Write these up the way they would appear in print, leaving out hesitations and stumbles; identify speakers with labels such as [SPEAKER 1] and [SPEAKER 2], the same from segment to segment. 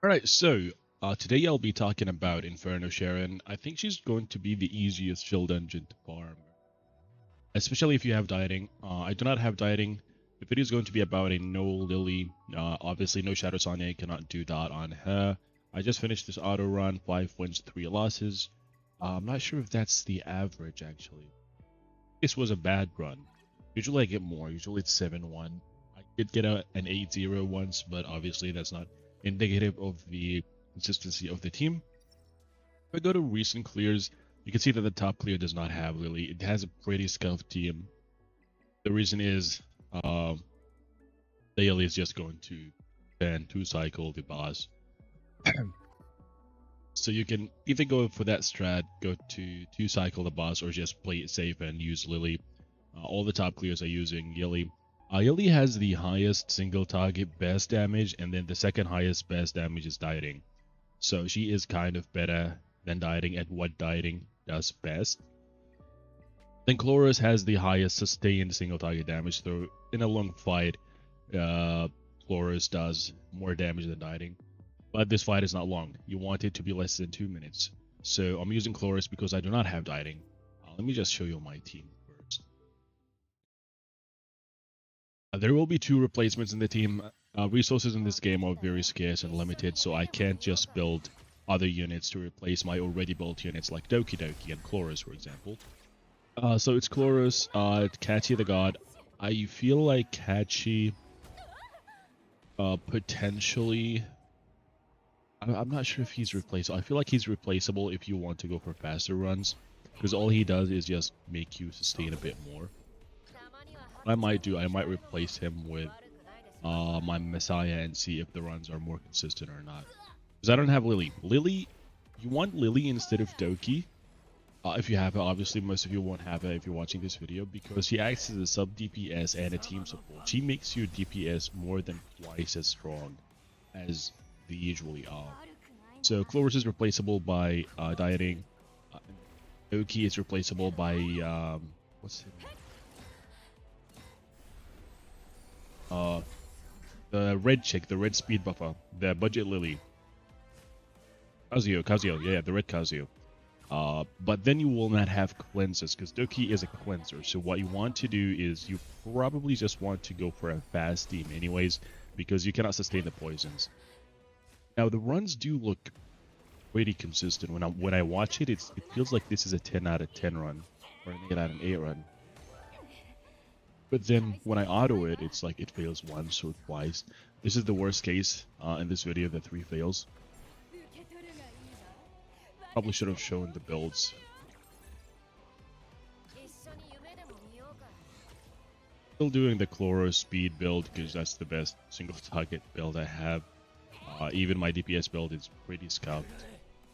[SPEAKER 1] Alright, so today I'll be talking about Inferno Sharon. I think she's going to be the easiest shield dungeon to farm, especially if you have dieting. I do not have dieting. The video is going to be about a no Lily. Obviously, no Shadow Sonya, cannot do that on her. I just finished this auto run, 5 wins, 3 losses. I'm not sure if that's the average actually. This was a bad run. Usually I get more, usually it's 7-1. I did get an 8-0 once, but obviously that's not indicative of the consistency of the team. If I go to recent clears, you can see that the top clear does not have Lily. It has a pretty scuffed team. The reason is Lily is just going to ban 2-cycle the boss. So you can either go for that strat, go to 2-cycle the boss, or just play it safe and use Lily. All the top clears are using Lily. Lily has the highest single target best damage, and then the second highest best damage is dieting. So she is kind of better than dieting at what dieting does best. Then Chloris has the highest sustained single target damage, though in a long fight, Chloris does more damage than dieting. But this fight is not long. You want it to be less than 2 minutes. So I'm using Chloris because I do not have dieting. Let me just show you my team first. There will be 2 replacements in the team. Resources in this game are very scarce and limited, so I can't just build other units to replace my already built units like Doki Doki and Chloris, for example. So it's Chloris, Kachi the God. I feel like Kachi potentially... I'm not sure if he's replaceable. I feel like he's replaceable if you want to go for faster runs, because all he does is just make you sustain a bit more. What I might do, I might replace him with my Messiah and see if the runs are more consistent or not. Because I don't have Lily. Lily, you want Lily instead of Doki. If you have it, obviously most of you won't have it if you're watching this video, because she acts as a sub DPS and a team support. She makes your DPS more than twice as strong as they usually are. So Chloris is replaceable by dieting. Doki is replaceable by what's it? The red chick, the red speed buffer, the budget Lily. Kazuyo, yeah, the red Kazuyo. But then you will not have cleanses, because Doki is a cleanser. So what you want to do is you probably just want to go for a fast team anyways, because you cannot sustain the poisons. Now the runs do look pretty consistent. When I watch it, it feels like this is a 10 out of 10 run, or an 8 out of 8 run. But then when I auto it, it's like it fails once or twice. This is the worst case in this video, the 3 fails. Probably should have shown the builds. Still doing the Chloros speed build because that's the best single target build I have. Even my DPS build is pretty scuffed.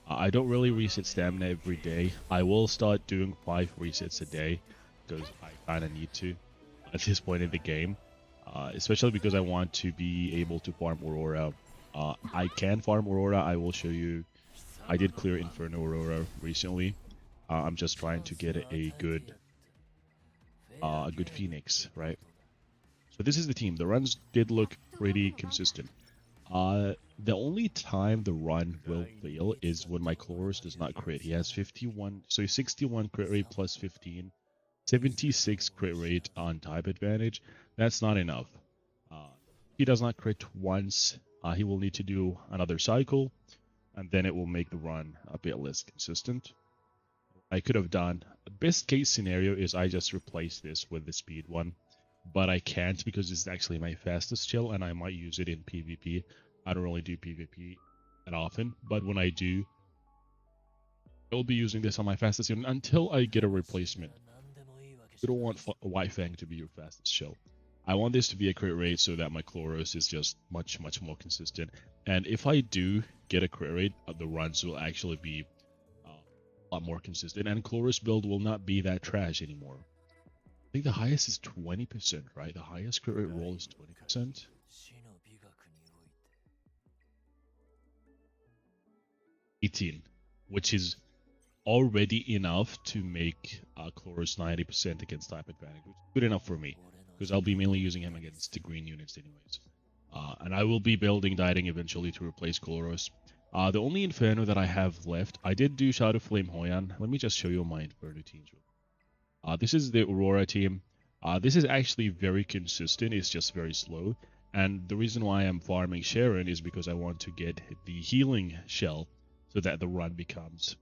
[SPEAKER 1] I don't really reset stamina every day. I will start doing 5 resets a day because I kind of need to at this point in the game. Especially because I want to be able to farm Aurora. I can farm Aurora. I will show you. I did clear Inferno Aurora recently. I'm just trying to get a good Phoenix, right? So this is the team. The runs did look pretty consistent. The only time the run will fail is when my Chloris does not crit. He has 51, so 61 crit rate plus 15, 76 crit rate on type advantage. That's not enough. He does not crit once. He will need to do another cycle, and then it will make the run a bit less consistent. I could have done, the best case scenario is I just replace this with the speed one, but I can't because it's actually my fastest chill and I might use it in PvP. I don't really do PvP that often, but when I do, I'll be using this on my fastest chill until I get a replacement. You don't want White Fang to be your fastest chill. I want this to be a crit rate so that my Chloros is just much more consistent. And if I do get a crit rate, the runs will actually be a lot more consistent, and Chloris build will not be that trash anymore. I think the highest is 20%, right? The highest crit rate roll is 20%. 18, which is already enough to make Chloris 90% against type advantage, which is good enough for me, because I'll be mainly using him against the green units anyways. And I will be building Dieting eventually to replace Chloros. The only Inferno that I have left, I did do Shadow Flame Hoyan. Let me just show you my Inferno teams. This is the Aurora team. This is actually very consistent. It's just very slow. And the reason why I'm farming Sharon is because I want to get the healing shell so that the run becomes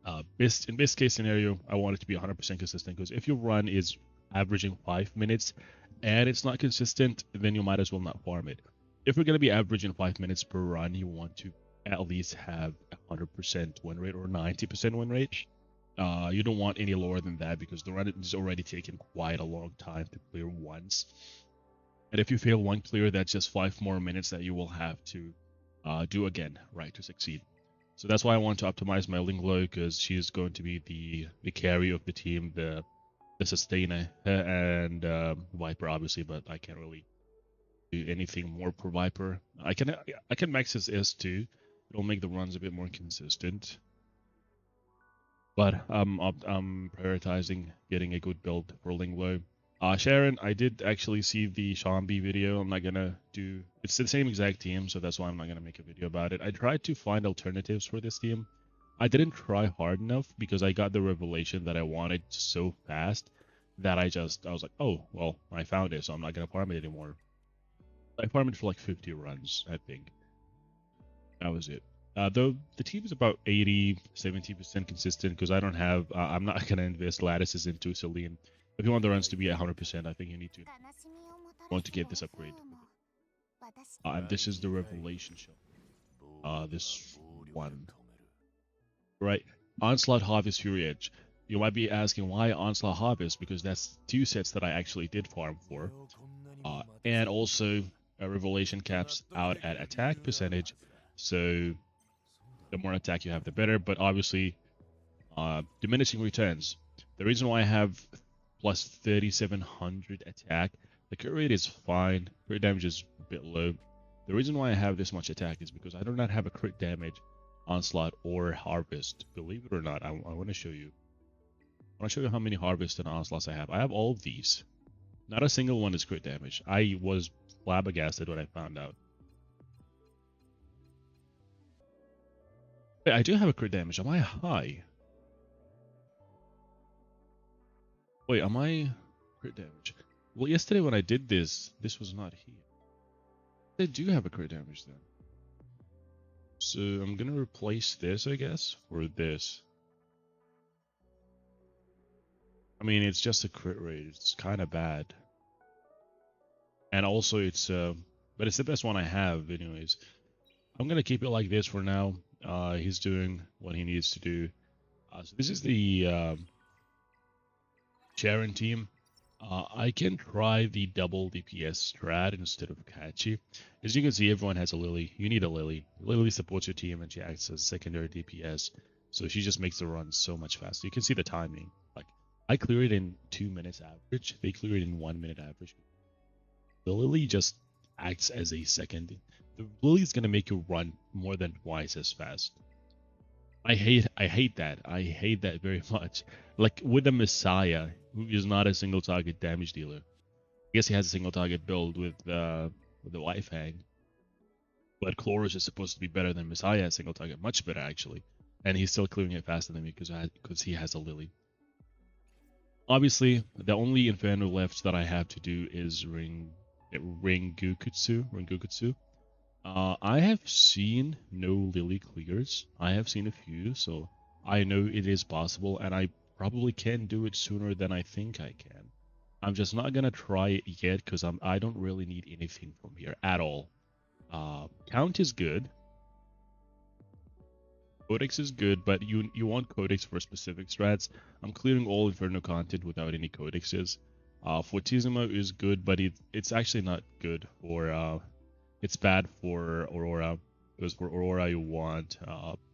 [SPEAKER 1] in best case scenario. I want it to be 100% consistent, because if your run is averaging 5 minutes and it's not consistent, then you might as well not farm it. If we're going to be averaging 5 minutes per run, you want to at least have 100% win rate or 90% win rate. You don't want any lower than that, because the run is already taken quite a long time to clear once. And if you fail one clear, that's just 5 more minutes that you will have to do again, right, to succeed. So that's why I want to optimize my Linglo, because she's going to be the carry of the team, the sustainer, and Viper obviously, but I can't really do anything more per Viper. I can max his S2. It'll make the runs a bit more consistent. But I'm prioritizing getting a good build for Linglo. Sharon, I did actually see the Shambi video. I'm not gonna do. It's the same exact team, so that's why I'm not gonna make a video about it. I tried to find alternatives for this team. I didn't try hard enough because I got the revelation that I wanted so fast that I was like, oh well, I found it, so I'm not gonna farm it anymore. I farmed it for like 50 runs, I think. That was it. Though the team is about 80-70% consistent, because I don't have. I'm not gonna invest lattices into Celine. If you want the runs to be at 100%, I think you need to want to get this upgrade. And this is the revelation show. This one, right? Onslaught, Harvest, Fury Edge. You might be asking why Onslaught, Harvest, because that's 2 sets that I actually did farm for. And also, Revelation caps out at attack percentage, so the more attack you have, the better. But obviously, diminishing returns. The reason why I have plus 3700 attack, the crit rate is fine. Crit damage is a bit low. The reason why I have this much attack is because I do not have a crit damage Onslaught or Harvest. Believe it or not, I want to show you. I want to show you how many Harvest and Onslaughts I have. I have all of these. Not a single one is crit damage. I was flabbergasted when I found out. Wait, I do have a crit damage. Am I high? Wait, am I crit damage? Well, yesterday when I did this was not here. They do have a crit damage then. So I'm gonna replace this, I guess, or this. I mean, it's just a crit rate. It's kind of bad. And also it's but it's the best one I have anyways. I'm gonna keep it like this for now. He's doing what he needs to do. So this is the Sharon team. I can try the double DPS strat instead of Kachi. As you can see, everyone has a Lily. You need a Lily. Lily supports your team and she acts as secondary DPS. So she just makes the run so much faster. You can see the timing. Like, I clear it in 2 minutes average. They clear it in 1 minute average. The Lily just acts as a second. The Lily is gonna make you run more than twice as fast. I hate that. I hate that very much. Like with the Messiah, who is not a single target damage dealer. I guess he has a single target build with the Life Hang. But Chloros is supposed to be better than Messiah at single target, much better actually. And he's still clearing it faster than me because he has a Lily. Obviously, the only Inferno left that I have to do is Ringukutsu. I have seen no Lily clears. I have seen a few, so I know it is possible, and I probably can do it sooner than I think I can. I'm just not gonna try it yet because I don't really need anything from here at all. Count is good. Codex is good, but you want Codex for specific strats. I'm clearing all Inferno content without any Codexes. Fortissimo is good, but it's actually not good for it's bad for Aurora, because for Aurora you want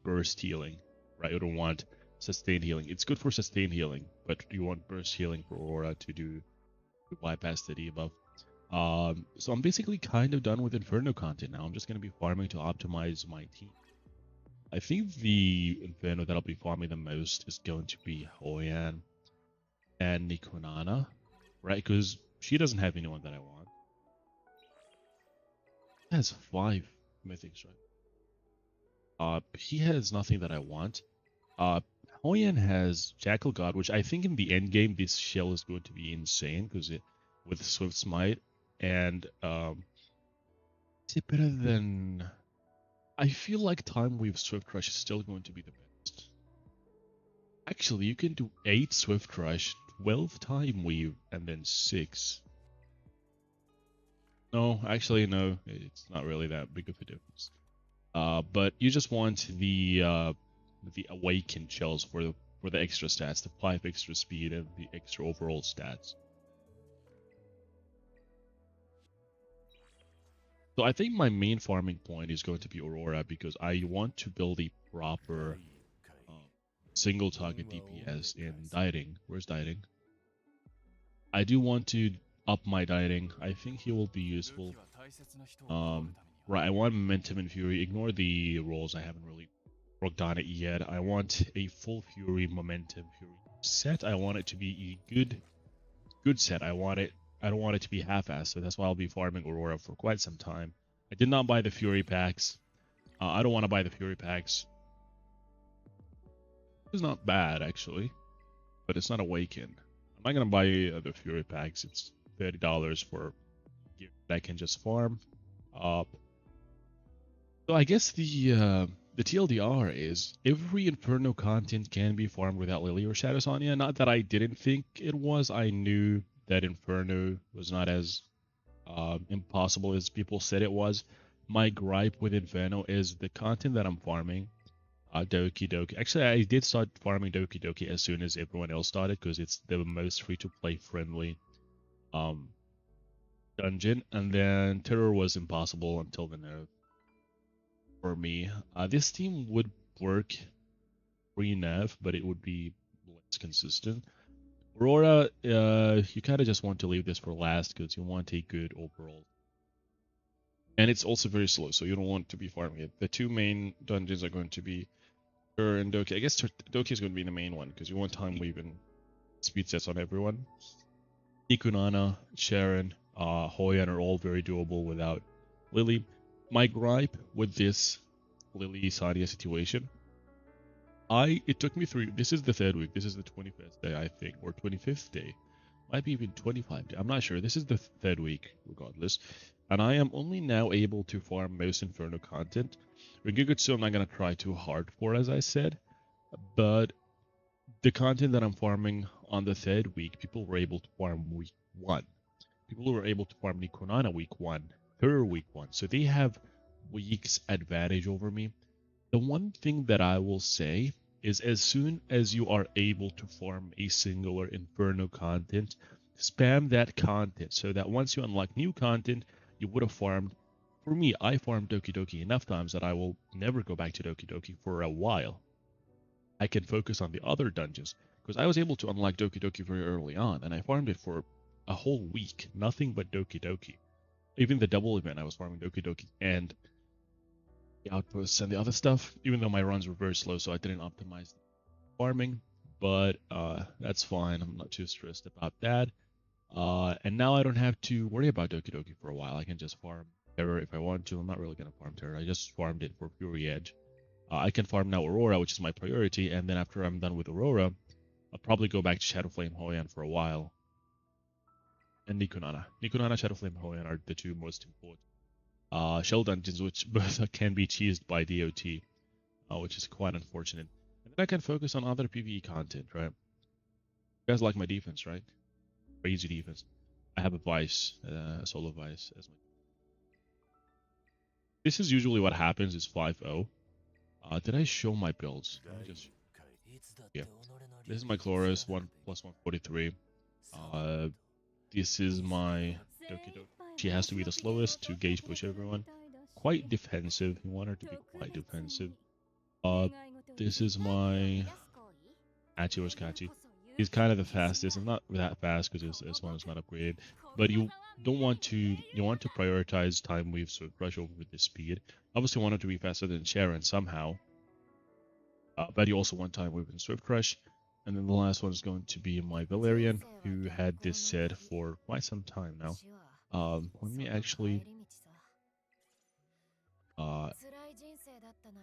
[SPEAKER 1] burst healing, right? You don't want sustained healing. It's good for sustained healing, but you want burst healing for Aurora to bypass the debuff. So I'm basically kind of done with Inferno content now. I'm just going to be farming to optimize my team. I think the Inferno that I'll be farming the most is going to be Hoyan and Nikonana, right? Because she doesn't have anyone that I want. He has 5 mythics, right? He has nothing that I want. Uh, Hoyan has Jackal God, which I think in the end game this shell is going to be insane because it with Swift Smite and is it better than? I feel like Time Weave Swift Crush is still going to be the best. Actually, you can do 8 Swift Crush, 12 Time Weave, and then 6. No, actually, no, it's not really that big of a difference. But you just want the awakened shells for the extra stats, the 5 extra speed and the extra overall stats. So I think my main farming point is going to be Aurora because I want to build a proper single target DPS in dieting. Where's dieting? I do want to up my dieting. I think he will be useful. Right, I want Momentum and Fury. Ignore the rolls. I haven't really worked on it yet. I want a full Fury, Momentum, Fury set. I want it to be a good set. I don't want it to be half-assed, so that's why I'll be farming Aurora for quite some time. I did not buy the Fury packs. I don't want to buy the Fury packs. It's not bad, actually, but it's not Awakened. I'm not going to buy the Fury packs. It's $30 for gear that I can just farm. So I guess the TLDR is every Inferno content can be farmed without Lily or Shadow Sonya. Not that I didn't think it was. I knew that Inferno was not as impossible as people said it was. My gripe with Inferno is the content that I'm farming. Doki Doki. Actually, I did start farming Doki Doki as soon as everyone else started because it's the most free-to-play friendly dungeon. And then Terror was impossible until the nerf for me. This team would work pre-nerf, but it would be less consistent. Aurora, you kind of just want to leave this for last because you want a good overall. And it's also very slow, so you don't want to be farming it. The 2 main dungeons are going to be Tur and Doki. I guess Doki is going to be the main one because you want time weave and speed sets on everyone. Ikunana, Sharon, Hoyan are all very doable without Lily. My gripe with this Lily Sadia situation, it took me through. This is the 3rd week. This is the 21st day, I think, or 25th day. Might be even 25 day. I'm not sure. This is the 3rd week, regardless. And I am only now able to farm most Inferno content. Regigutsu I'm not going to try too hard for, as I said. But the content that I'm farming on the 3rd week, people were able to farm week 1. People were able to farm Nikonana week 1, her week 1. So they have weeks advantage over me. The one thing that I will say is as soon as you are able to farm a singular Inferno content, spam that content so that once you unlock new content, you would have farmed. For me, I farmed Doki Doki enough times that I will never go back to Doki Doki for a while. I can focus on the other dungeons because I was able to unlock Doki Doki very early on and I farmed it for a whole week, nothing but Doki Doki. Even the double event, I was farming Doki Doki and the outposts and the other stuff, even though my runs were very slow, so I didn't optimize farming, but that's fine. I'm not too stressed about that. And now I don't have to worry about Doki Doki for a while. I can just farm Terror if I want to. I'm not really going to farm Terror. I just farmed it for Fury Edge. I can farm now Aurora, which is my priority, and then after I'm done with Aurora, I'll probably go back to Shadowflame Hoyan for a while. And Nikonana. Nikonana, Shadowflame Hoyan are the 2 most important shell dungeons, which both can be cheesed by DOT, which is quite unfortunate. And then I can focus on other PvE content, right? You guys like my defense, right? Crazy defense. I have a Vice, a solo Vice as my. This is usually what happens is 5-0. Did I show my builds? Let me just. Yeah. This is my Chloris, 1 plus 143. This is my Doki Doki. She has to be the slowest to gauge push everyone. Quite defensive. You want her to be quite defensive. This is my Kachi or Kachi. He's kind of the fastest. I'm not that fast because this one is not upgraded. But you don't want to. You want to prioritize time weave, so rush over with the speed. Obviously, want him to be faster than Sharon somehow. But you also want time weave and Swift Crush. And then the last one is going to be my Valerian, who had this set for quite some time now. Let me actually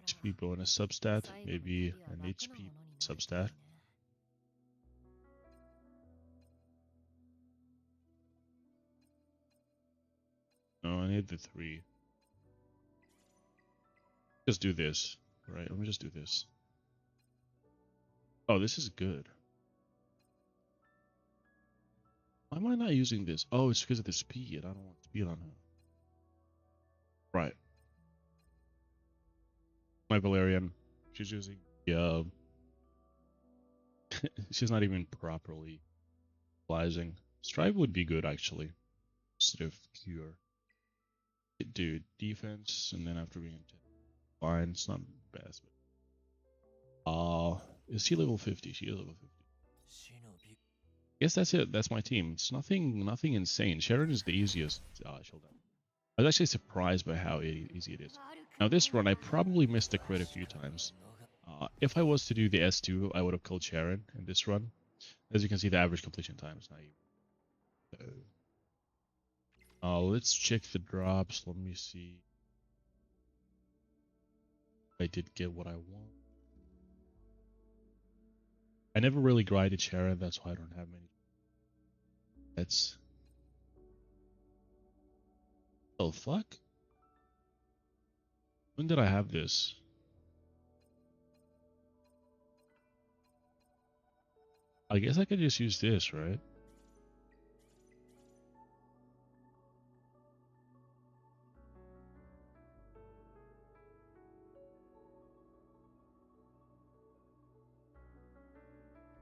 [SPEAKER 1] HP bonus substat, maybe an HP substat. No, I need the 3. Just do this. Right, let me just do this. Oh, this is good. Why am I not using this? Oh, it's because of the speed. I don't want speed on her. Right. My Valerian. She's using she's not even properly utilizing. Strive would be good actually. Instead of cure. Dude, defense and then after being intense. Fine, it's not best, but is she level 50? She is level 50. I guess that's it. That's my team. It's nothing insane. Sharon is the easiest showdown. I was actually surprised by how easy it is. Now this run, I probably missed the crit a few times. If I was to do the S2, I would have killed Sharon in this run. As you can see, the average completion time is not even. Let's check the drops. Let me see. I did get what I want. I never really grinded Sharon, that's why I don't have many. That's. Oh, fuck? When did I have this? I guess I could just use this, right?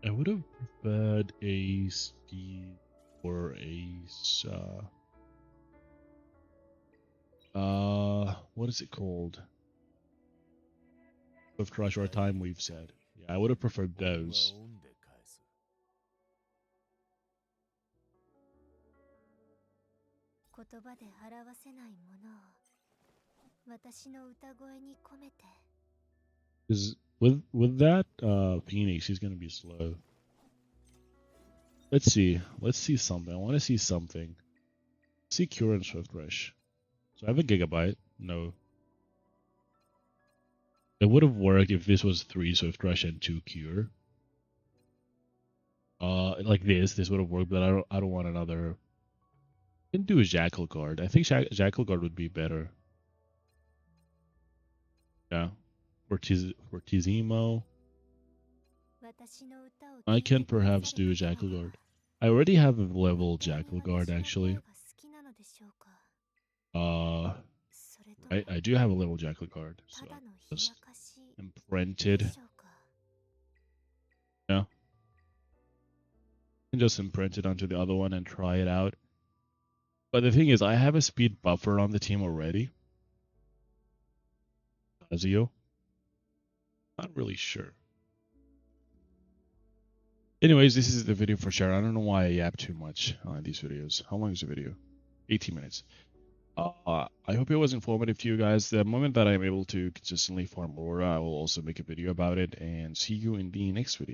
[SPEAKER 1] I would have preferred a speed or a what is it called? Swift Rush or Time We've said. Yeah, I would have preferred those. Because with that Phoenix, he's gonna be slow. Let's see something. I want to see something. See Cure and Swift Rush. So I have a Gigabyte. No. It would have worked if this was 3 Swift Rush and 2 Cure. Like this would have worked, but I don't want another. I can do a Jackal Guard. I think Jackal Guard would be better. Yeah. Fortissimo. I can perhaps do a Jackal Guard. I already have a level Jackal Guard actually. I do have a level Jackal Guard, so just imprinted. Yeah. And just imprint it onto the other one and try it out. But the thing is, I have a speed buffer on the team already. Azio. Not really sure. Anyways, this is the video for Sharon. I don't know why I yap too much on these videos. How long is the video? 18 minutes. I hope it was informative to you guys. The moment that I'm able to consistently farm Aurora, I will also make a video about it, and see you in the next video.